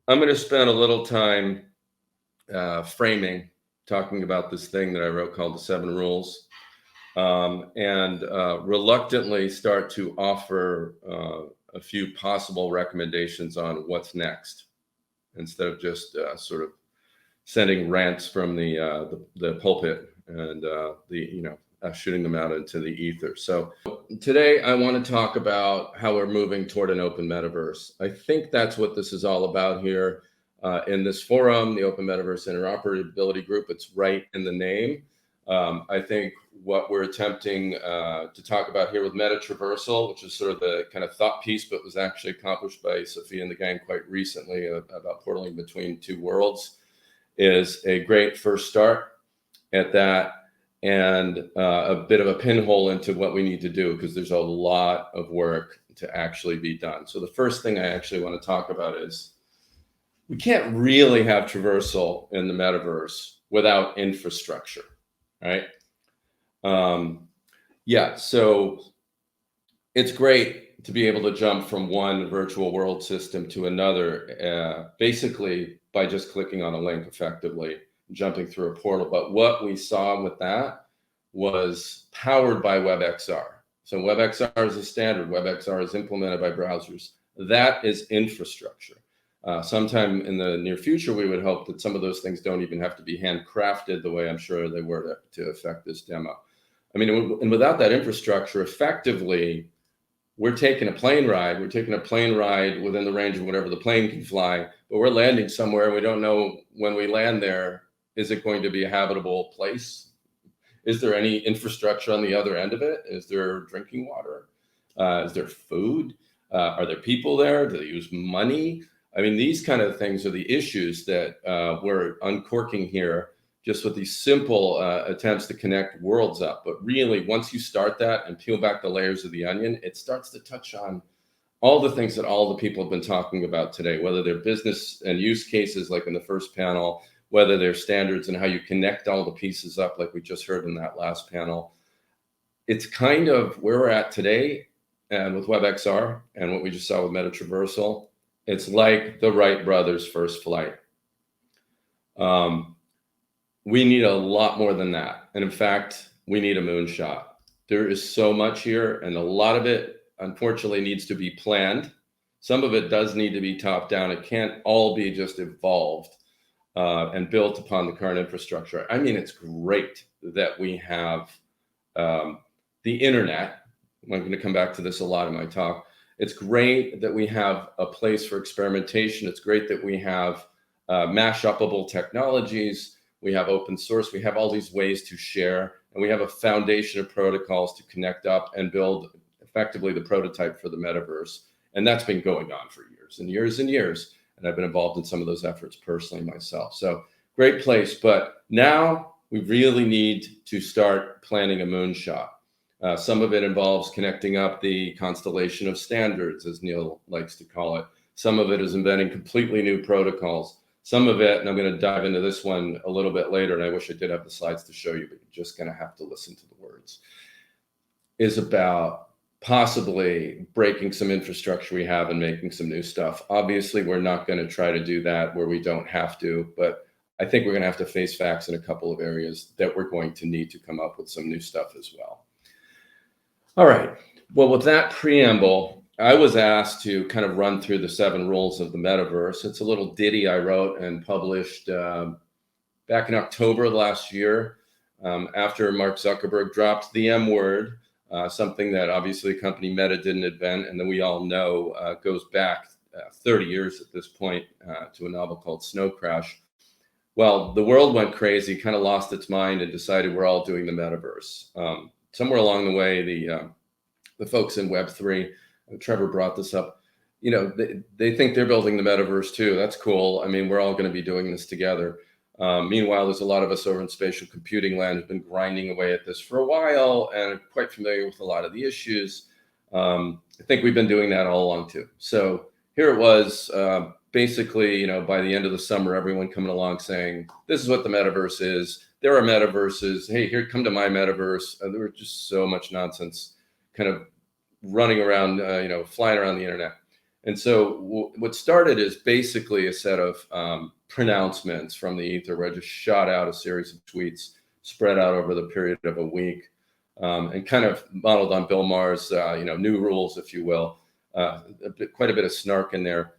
I'm going to spend a little time talking about this thing that I wrote called the 7 Rules, and reluctantly start to offer a few possible recommendations on what's next, instead of just sort of sending rants from the pulpit and shooting them out into the ether. So today I want to talk about how we're moving toward an open metaverse. I think that's what this is all about here in this forum, the Open Metaverse Interoperability Group. It's right in the name. I think what we're attempting to talk about here with MetaTr versal, which is sort of the kind of thought piece, but was actually accomplished by Sophia and the gang quite recently about portaling between two worlds, is a great first start at that, and a bit of a pinhole into what we need to do, because there's a lot of work to actually be done. So the first thing I actually want to talk about is we can't really have traversal in the metaverse without infrastructure, right? So it's great to be able to jump from one virtual world system to another, basically by just clicking on a link effectively, jumping through a portal. But what we saw with that was powered by WebXR. So WebXR is a standard. WebXR is implemented by browsers. That is infrastructure. Sometime in the near future, we would hope that some of those things don't even have to be handcrafted the way I'm sure they were to affect this demo. I mean, and without that infrastructure, effectively, we're taking a plane ride. We're taking a plane ride within the range of whatever the plane can fly, but we're landing somewhere and we don't know when we land there, is it going to be a habitable place? Is there any infrastructure on the other end of it? Is there drinking water? Is there food? Are there people there? Do they use money? I mean, these kind of things are the issues that we're uncorking here, just with these simple attempts to connect worlds up. But really, once you start that and peel back the layers of the onion, it starts to touch on all the things that all the people have been talking about today, whether they're business and use cases like in the first panel, whether they're standards and how you connect all the pieces up like we just heard in that last panel. It's kind of where we're at today, and with WebXR and what we just saw with MetaTr versal, it's like the Wright brothers' first flight. We need a lot more than that. And in fact, we need a moonshot. There is so much here, and a lot of it, unfortunately, needs to be planned. Some of it does need to be top down. It can't all be just evolved and built upon the current infrastructure. I mean, it's great that we have the internet. I'm going to come back to this a lot in my talk. It's great that we have a place for experimentation. It's great that we have mash-upable technologies. We have open source. We have all these ways to share, and we have a foundation of protocols to connect up and build effectively the prototype for the metaverse. And that's been going on for years and years and years. And I've been involved in some of those efforts personally myself. So great place. But now we really need to start planning a moonshot. Some of it involves connecting up the constellation of standards, as Neil likes to call it. Some of it is inventing completely new protocols. Some of it, and I'm going to dive into this one a little bit later, and I wish I did have the slides to show you, but you're just going to have to listen to the words, is about possibly breaking some infrastructure we have and making some new stuff. Obviously, we're not going to try to do that where we don't have to, but I think we're going to have to face facts in a couple of areas that we're going to need to come up with some new stuff as well. All right. Well, with that preamble, I was asked to kind of run through the 7 rules of the metaverse. It's a little ditty I wrote and published back in October of last year, after Mark Zuckerberg dropped the M word, something that obviously company Meta didn't invent, and then we all know goes back 30 years at this point to a novel called Snow Crash. Well, the world went crazy, kind of lost its mind, and decided we're all doing the metaverse. Somewhere along the way, the folks in Web3, Trevor brought this up, you know, they think they're building the metaverse too. That's cool. I mean, we're all going to be doing this together. Meanwhile, there's a lot of us over in spatial computing land who've been grinding away at this for a while and are quite familiar with a lot of the issues. I think we've been doing that all along too. So here it was, basically, you know, by the end of the summer, everyone coming along saying, this is what the metaverse is. There are metaverses. Hey, here, come to my metaverse. There was just so much nonsense kind of running around, flying around the internet. And so what started is basically a set of pronouncements from the ether where I just shot out a series of tweets spread out over the period of a week, and kind of modeled on Bill Maher's, new rules, if you will, quite a bit of snark in there.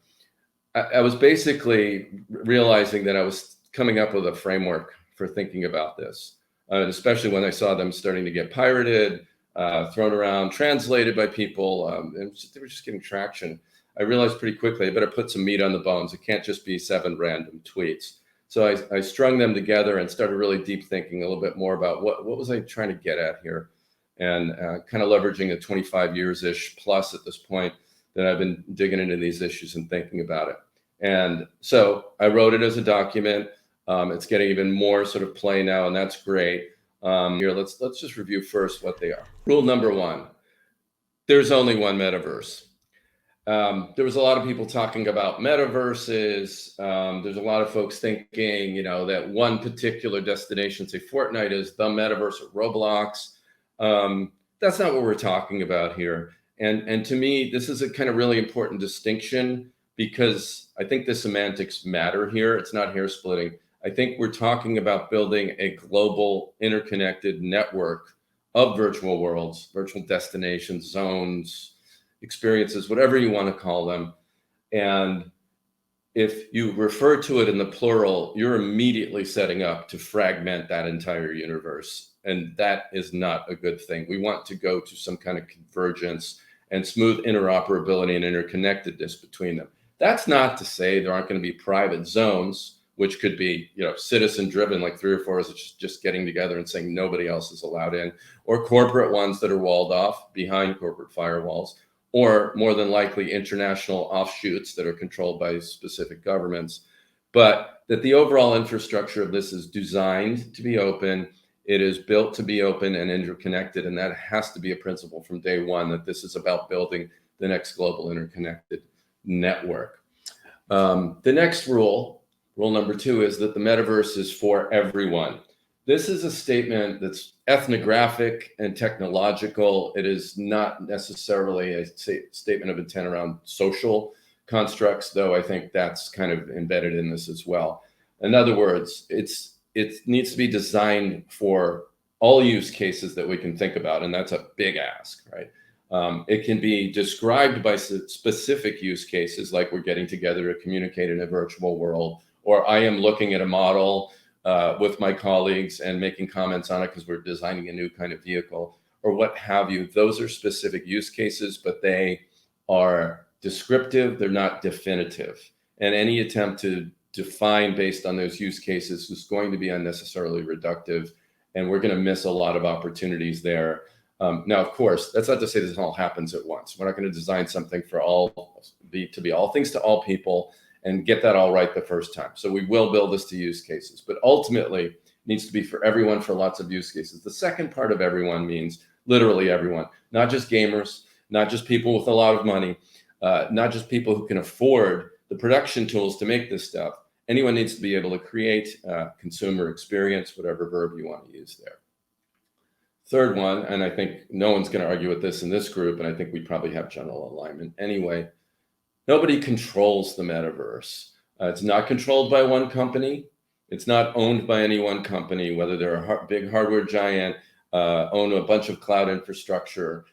I was basically realizing that I was coming up with a framework for thinking about this, especially when I saw them starting to get pirated, thrown around, translated by people, and they were just getting traction. I realized pretty quickly I better put some meat on the bones. It can't just be 7 random tweets. So I strung them together and started really deep thinking a little bit more about what was I trying to get at here, and kind of leveraging the 25 years-ish plus at this point that I've been digging into these issues and thinking about it. And so I wrote it as a document. It's getting even more sort of play now, and that's great. Here, let's just review first what they are. Rule number 1, there's only one metaverse. There was a lot of people talking about metaverses. There's a lot of folks thinking, that one particular destination, say Fortnite, is the metaverse or Roblox. That's not what we're talking about here. And to me, this is a kind of really important distinction, because I think the semantics matter here. It's not hair splitting. I think we're talking about building a global interconnected network of virtual worlds, virtual destinations, zones, experiences, whatever you want to call them. And if you refer to it in the plural, you're immediately setting up to fragment that entire universe. And that is not a good thing. We want to go to some kind of convergence and smooth interoperability and interconnectedness between them. That's not to say there aren't going to be private zones, which could be, citizen driven, like 3 or 4 is just getting together and saying nobody else is allowed in, or corporate ones that are walled off behind corporate firewalls, or more than likely international offshoots that are controlled by specific governments. But that the overall infrastructure of this is designed to be open. It is built to be open and interconnected. And that has to be a principle from day one, that this is about building the next global interconnected network. The next rule number 2, is that the metaverse is for everyone. This is a statement that's ethnographic and technological. It is not necessarily a statement of intent around social constructs, though I think that's kind of embedded in this as well. In other words, it needs to be designed for all use cases that we can think about, and that's a big ask, right? It can be described by specific use cases, like we're getting together to communicate in a virtual world, or I am looking at a model with my colleagues and making comments on it because we're designing a new kind of vehicle, or what have you. Those are specific use cases, but they are descriptive. They're not definitive. And any attempt to define based on those use cases is going to be unnecessarily reductive, and we're going to miss a lot of opportunities there. Now, of course, that's not to say this all happens at once. We're not going to design something to be all things to all people and get that all right the first time. So we will build this to use cases, but ultimately it needs to be for everyone, for lots of use cases. The second part of everyone means literally everyone, not just gamers, not just people with a lot of money, not just people who can afford the production tools to make this stuff. Anyone needs to be able to create consumer experience, whatever verb you want to use there. Third one, and I think no one's going to argue with this in this group, and I think we probably have general alignment anyway. Nobody controls the metaverse. It's not controlled by one company. It's not owned by any one company, whether they're a big hardware giant, own a bunch of cloud infrastructure,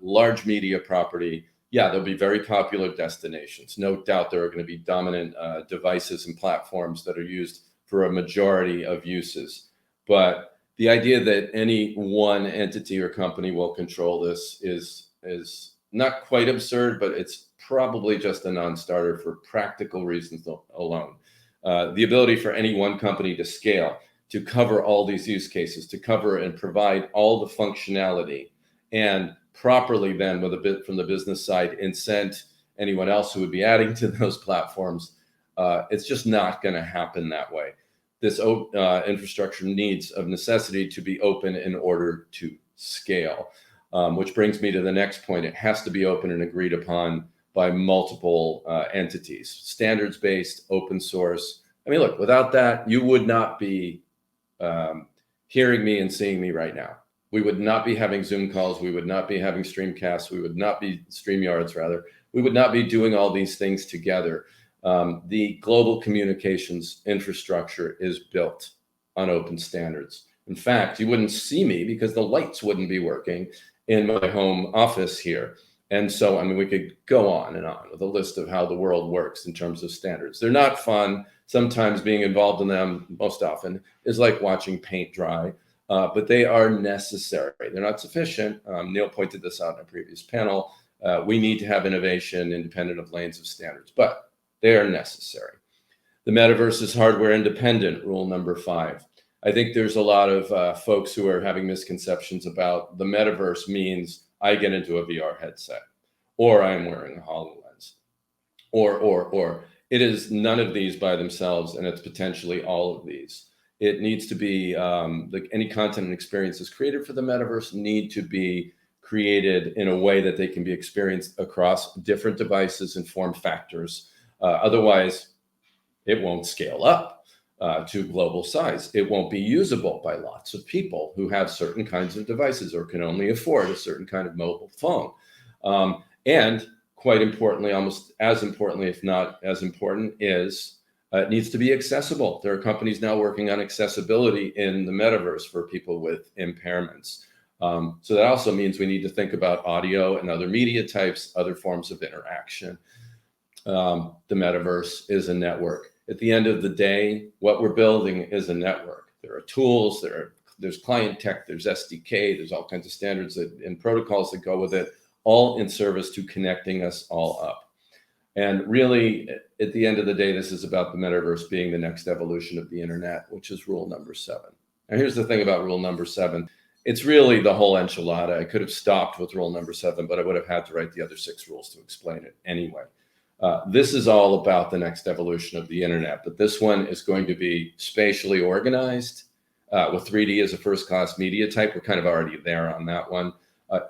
large media property. Yeah, there'll be very popular destinations. No doubt there are going to be dominant devices and platforms that are used for a majority of uses. But the idea that any one entity or company will control this is not quite absurd, but it's probably just a non-starter for practical reasons alone. The ability for any one company to scale, to cover all these use cases, to cover and provide all the functionality, and properly then, with a bit from the business side, incent anyone else who would be adding to those platforms. It's just not going to happen that way. This infrastructure needs of necessity to be open in order to scale, which brings me to the next point. It has to be open and agreed upon by multiple entities, standards-based, open source. I mean, look, without that, you would not be hearing me and seeing me right now. we would not be having Zoom calls. We would not be having Streamcasts. We would not be StreamYards, rather. We would not be doing all these things together. The global communications infrastructure is built on open standards. In fact, you wouldn't see me because the lights wouldn't be working in my home office here. And so, I mean, we could go on and on with a list of how the world works in terms of standards. They're not fun. Sometimes being involved in them, most often, is like watching paint dry, but they are necessary. They're not sufficient. Neil pointed this out in a previous panel. We need to have innovation independent of lanes of standards, but they are necessary. The metaverse is hardware independent, rule number 5. I think there's a lot of folks who are having misconceptions about the metaverse means I get into a VR headset, or I'm wearing a HoloLens, or. It is none of these by themselves, and it's potentially all of these. It needs to be, any content and experiences created for the metaverse need to be created in a way that they can be experienced across different devices and form factors. Otherwise, it won't scale up to global size. It won't be usable by lots of people who have certain kinds of devices or can only afford a certain kind of mobile phone. And quite importantly, almost as importantly, if not as important, is it needs to be accessible. There are companies now working on accessibility in the metaverse for people with impairments. So that also means we need to think about audio and other media types, other forms of interaction. The metaverse is a network. At the end of the day, what we're building is a network. There are tools, there's client tech, there's SDK, there's all kinds of standards and protocols that go with it, all in service to connecting us all up. And really, at the end of the day, this is about the metaverse being the next evolution of the internet, which is rule number 7. And here's the thing about rule number 7. It's really the whole enchilada. I could have stopped with rule number 7, but I would have had to write the other 6 rules to explain it anyway. This is all about the next evolution of the internet, but this one is going to be spatially organized with 3D as a first-class media type. We're kind of already there on that one.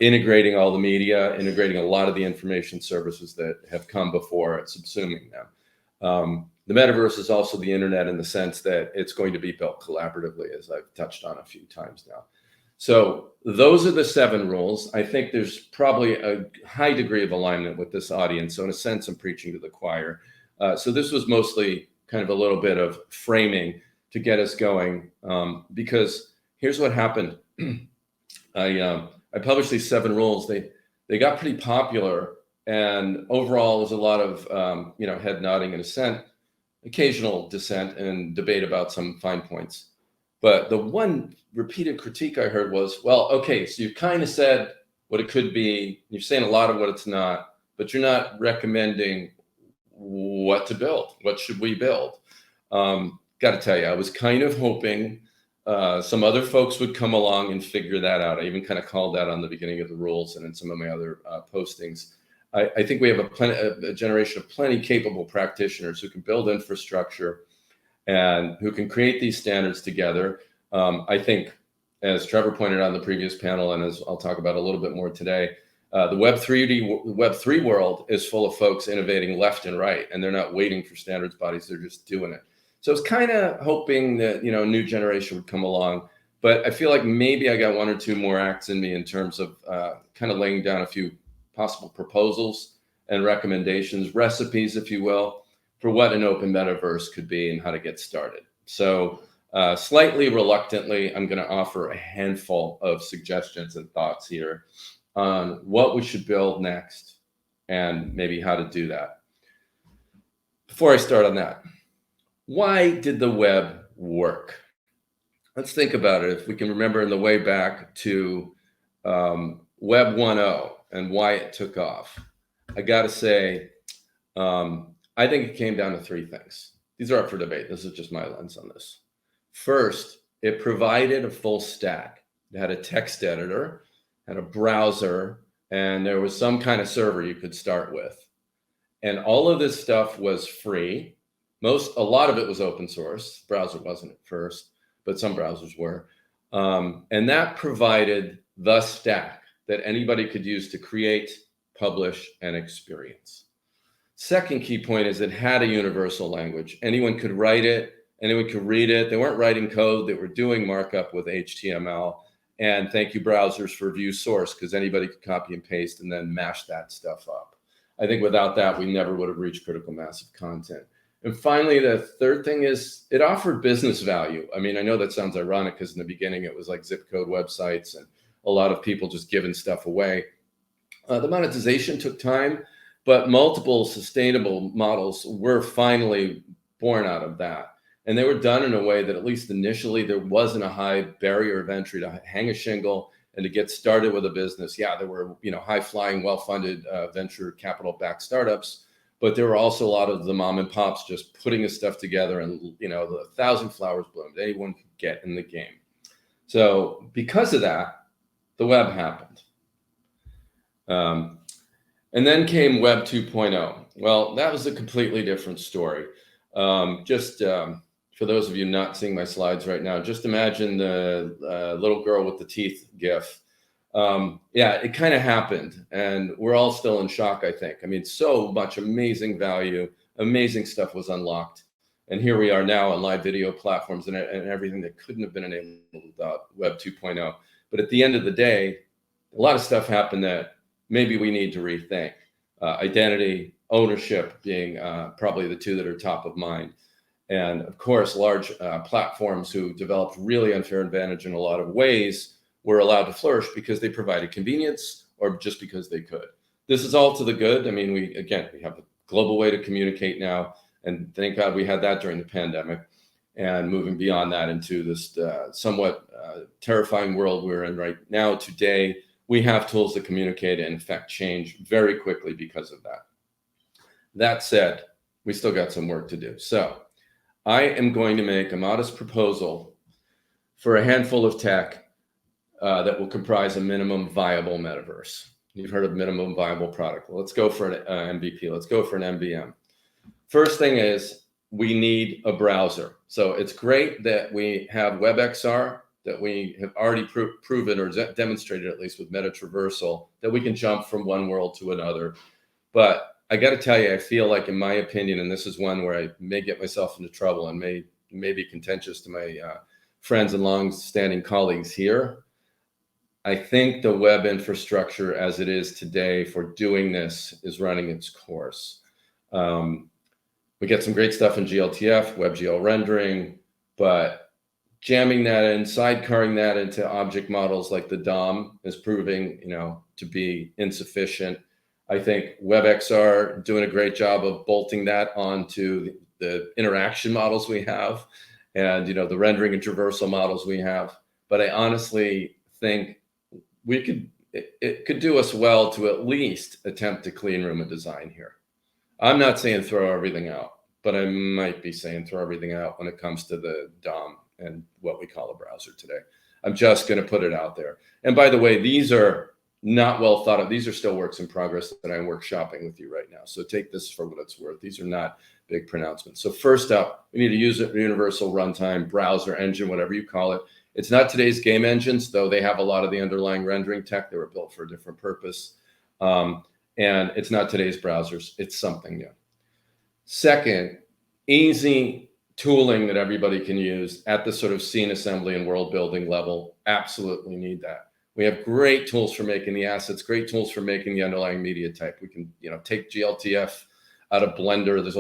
Integrating all the media, integrating a lot of the information services that have come before, subsuming them. The metaverse is also the internet in the sense that it's going to be built collaboratively, as I've touched on a few times now. So those are the 7 rules. I think there's probably a high degree of alignment with this audience. So in a sense, I'm preaching to the choir. So this was mostly kind of a little bit of framing to get us going, because here's what happened. I published these 7 rules. They got pretty popular, and overall there's a lot of head nodding and assent, occasional dissent and debate about some fine points. But the one repeated critique I heard was, well, okay, so you kind of said what it could be. You're saying a lot of what it's not, but you're not recommending what to build. What should we build? Got to tell you, I was kind of hoping some other folks would come along and figure that out. I even kind of called that on the beginning of the rules and in some of my other postings. I think we have a generation of plenty capable practitioners who can build infrastructure and who can create these standards together. I think, as Trevor pointed out in the previous panel, and as I'll talk about a little bit more today, the Web3 world is full of folks innovating left and right, and they're not waiting for standards bodies, they're just doing it. So I was kind of hoping that, a new generation would come along, but I feel like maybe I got 1 or 2 more acts in me in terms of kind of laying down a few possible proposals and recommendations, recipes, if you will, for what an open metaverse could be and how to get started. So slightly reluctantly, I'm going to offer a handful of suggestions and thoughts here on what we should build next and maybe how to do that. Before I start on that, why did the web work? Let's think about it. If we can remember in the way back to Web 1.0 and why it took off, I got to say, I think it came down to 3 things. These are up for debate. This is just my lens on this. First, it provided a full stack. It had a text editor, had a browser, and there was some kind of server you could start with. And all of this stuff was free. A lot of it was open source. The browser wasn't at first, but some browsers were. And that provided the stack that anybody could use to create, publish, and experience. Second key point is it had a universal language. Anyone could write it, anyone could read it. They weren't writing code, they were doing markup with HTML. And thank you, browsers, for view source, because anybody could copy and paste and then mash that stuff up. I think without that, we never would have reached critical mass of content. And finally, the third thing is it offered business value. I mean, I know that sounds ironic because in the beginning it was like zip code websites and a lot of people just giving stuff away. The monetization took time, but multiple sustainable models were finally born out of that. And they were done in a way that at least initially there wasn't a high barrier of entry to hang a shingle and to get started with a business. Yeah, there were, high flying, well-funded venture capital backed startups, but there were also a lot of the mom and pops just putting this stuff together, and the 1,000 flowers bloomed. Anyone could get in the game. So because of that, the web happened. And then came Web 2.0. Well, that was a completely different story. For those of you not seeing my slides right now, just imagine the little girl with the teeth gif. It kind of happened, and we're all still in shock, I think. I mean, so much amazing value, amazing stuff was unlocked. And here we are now on live video platforms and everything that couldn't have been enabled without Web 2.0. But at the end of the day, a lot of stuff happened that maybe we need to rethink. Identity, ownership being probably the two that are top of mind. And of course, large platforms who developed really unfair advantage in a lot of ways were allowed to flourish because they provided convenience or just because they could. This is all to the good. I mean, we have a global way to communicate now. And thank God we had that during the pandemic. And moving beyond that into this somewhat terrifying world we're in right now today, we have tools that communicate and affect change very quickly because of that. That said, we still got some work to do. So I am going to make a modest proposal for a handful of tech that will comprise a minimum viable metaverse. You've heard of minimum viable product. Well, let's go for an MVP. Let's go for an MVM. First thing is we need a browser. So it's great that we have WebXR, that we have already proven or demonstrated, at least with MetaTr versal, that we can jump from one world to another. But I got to tell you, I feel like, in my opinion, and this is one where I may get myself into trouble and may be contentious to my friends and long-standing colleagues here, I think the web infrastructure as it is today for doing this is running its course. We get some great stuff in GLTF, WebGL rendering, but jamming that in, sidecarring that into object models like the DOM is proving, to be insufficient. I think WebXR doing a great job of bolting that onto the interaction models we have and, the rendering and traversal models we have. But I honestly think it could do us well to at least attempt to clean room a design here. I'm not saying throw everything out, but I might be saying throw everything out when it comes to the DOM and what we call a browser today. I'm just going to put it out there. And by the way, these are not well thought of. These are still works in progress that I'm workshopping with you right now. So take this for what it's worth. These are not big pronouncements. So first up, we need to use a universal runtime browser engine, whatever you call it. It's not today's game engines, though they have a lot of the underlying rendering tech. They were built for a different purpose. And it's not today's browsers. It's something new. Second, easy tooling that everybody can use at the sort of scene assembly and world building level. Absolutely need that. We have great tools for making the assets, great tools for making the underlying media type. We can, take GLTF out of Blender. There's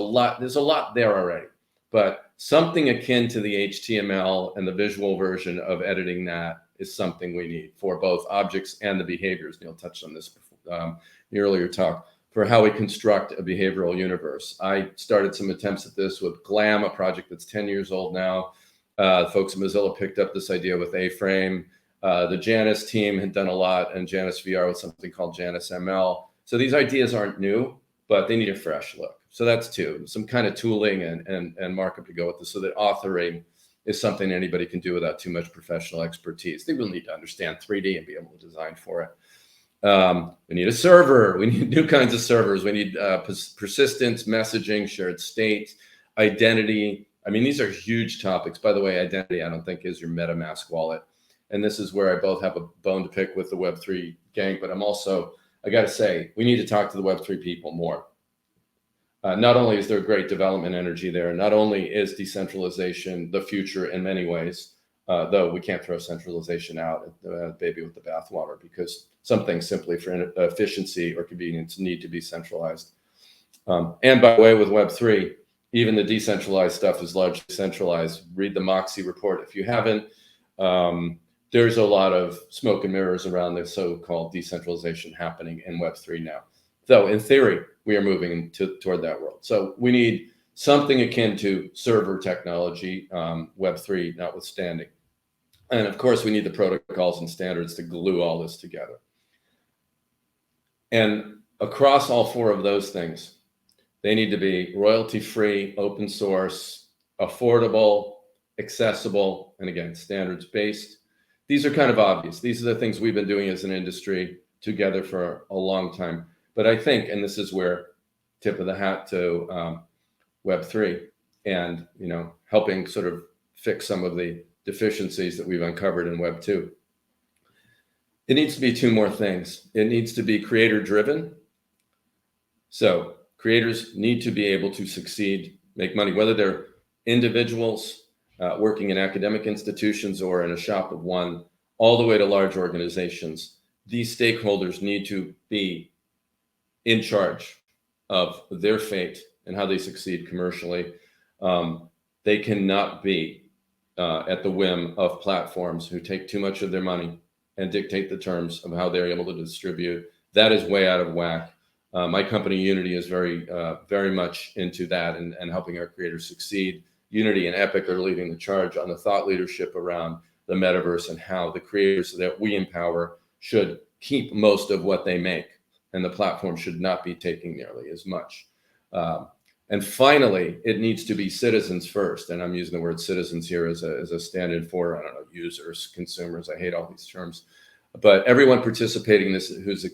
a lot there already, but something akin to the HTML and the visual version of editing that is something we need for both objects and the behaviors. Neil touched on this before, in the earlier talk, for how we construct a behavioral universe. I started some attempts at this with Glam, a project that's 10 years old now. Folks at Mozilla picked up this idea with A-Frame. The Janus team had done a lot, and Janus VR with something called Janus ML. So these ideas aren't new, but they need a fresh look. So that's two, some kind of tooling and markup to go with this, so that authoring is something anybody can do without too much professional expertise. They will need to understand 3D and be able to design for it. We need a server. We need new kinds of servers. We need persistence, messaging, shared state, identity. I mean, these are huge topics. By the way, identity, I don't think, is your MetaMask wallet. And this is where I both have a bone to pick with the Web3 gang, but I got to say, we need to talk to the Web3 people more. Not only is there great development energy there, not only is decentralization the future in many ways, though we can't throw centralization out, baby with the bathwater, because some things simply for efficiency or convenience need to be centralized. And by the way, with Web3, even the decentralized stuff is largely centralized. Read the Moxie report if you haven't. There's a lot of smoke and mirrors around the so-called decentralization happening in Web3 now. Though in theory, we are moving toward that world. So we need something akin to server technology, Web3 notwithstanding. And of course, we need the protocols and standards to glue all this together. And across all four of those things, they need to be royalty-free, open source, affordable, accessible, and again, standards-based. These are kind of obvious. These are the things we've been doing as an industry together for a long time. But I think, and this is where tip of the hat to Web3 and, helping sort of fix some of the deficiencies that we've uncovered in Web2. It needs to be two more things. It needs to be creator-driven. So creators need to be able to succeed, make money, whether they're individuals working in academic institutions or in a shop of one, all the way to large organizations. These stakeholders need to be in charge of their fate and how they succeed commercially. They cannot be at the whim of platforms who take too much of their money and dictate the terms of how they're able to distribute. That is way out of whack. My company, Unity, is very much into that and helping our creators succeed. Unity and Epic are leading the charge on the thought leadership around the metaverse and how the creators that we empower should keep most of what they make, and the platform should not be taking nearly as much. And finally, it needs to be citizens first. And I'm using the word citizens here as a stand-in for, users, consumers. I hate all these terms. But everyone participating in this, who's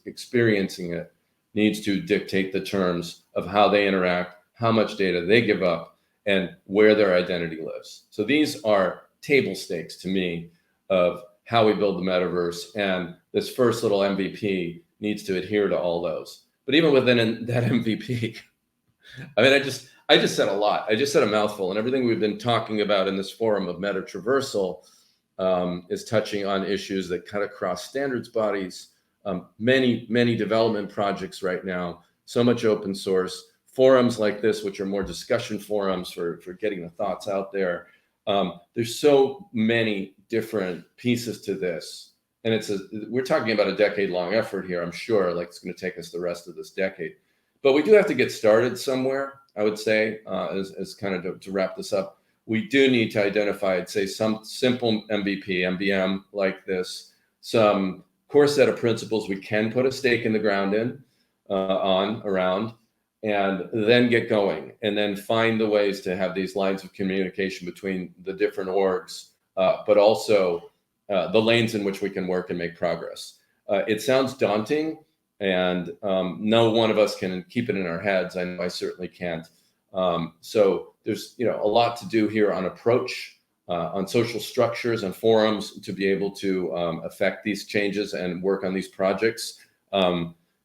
experiencing it, needs to dictate the terms of how they interact, how much data they give up, and where their identity lives. So these are table stakes to me of how we build the metaverse. And this first little MVP needs to adhere to all those. But even within that MVP, I just said a lot. I just said a mouthful, and everything we've been talking about in this forum of MetaTr versal is touching on issues that cut across standards bodies, many development projects right now, so much open source, forums like this, which are more discussion forums for getting the thoughts out there. There's so many different pieces to this. And we're talking about a decade-long effort here, I'm sure, like it's going to take us the rest of this decade. But we do have to get started somewhere, I would say, as kind of to wrap this up. We do need to identify, I'd say, some simple MVP, MVM like this, some core set of principles we can put a stake in the ground in, around, and then get going, and then find the ways to have these lines of communication between the different orgs, but also the lanes in which we can work and make progress. It sounds daunting, and no one of us can keep it in our heads. I know I certainly can't. So there's a lot to do here on approach, on social structures and forums to be able to affect these changes and work on these projects.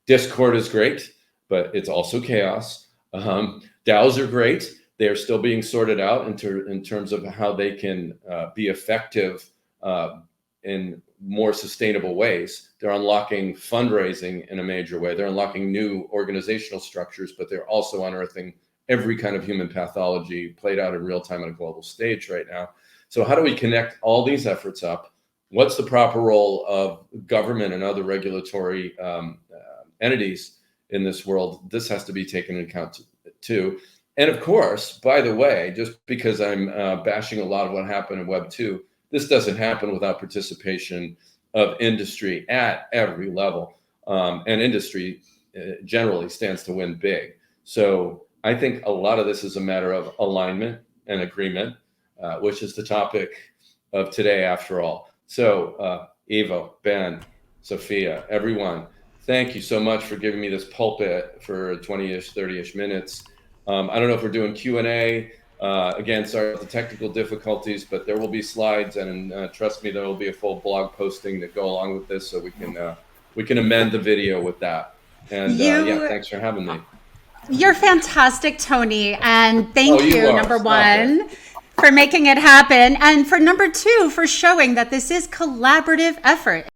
Discord is great, but it's also chaos. DAOs are great. They're still being sorted out in terms of how they can be effective in more sustainable ways. They're unlocking fundraising in a major way. They're unlocking new organizational structures, but they're also unearthing every kind of human pathology played out in real time on a global stage right now. So how do we connect all these efforts up? What's the proper role of government and other regulatory entities in this world? This has to be taken into account too. And of course, by the way, just because I'm bashing a lot of what happened in Web 2, this doesn't happen without participation of industry at every level. And industry generally stands to win big. So I think a lot of this is a matter of alignment and agreement, which is the topic of today after all. So Evo, Ben, Sophia, everyone, thank you so much for giving me this pulpit for 20-ish, 30-ish minutes. I don't know if we're doing Q&A. Again, sorry about the technical difficulties, but there will be slides, and trust me, there will be a full blog posting that go along with this, so we can amend the video with that. And yeah, thanks for having me. You're fantastic, Tony, and thank you, number one, for making it happen. And for number 2, for showing that this is collaborative effort.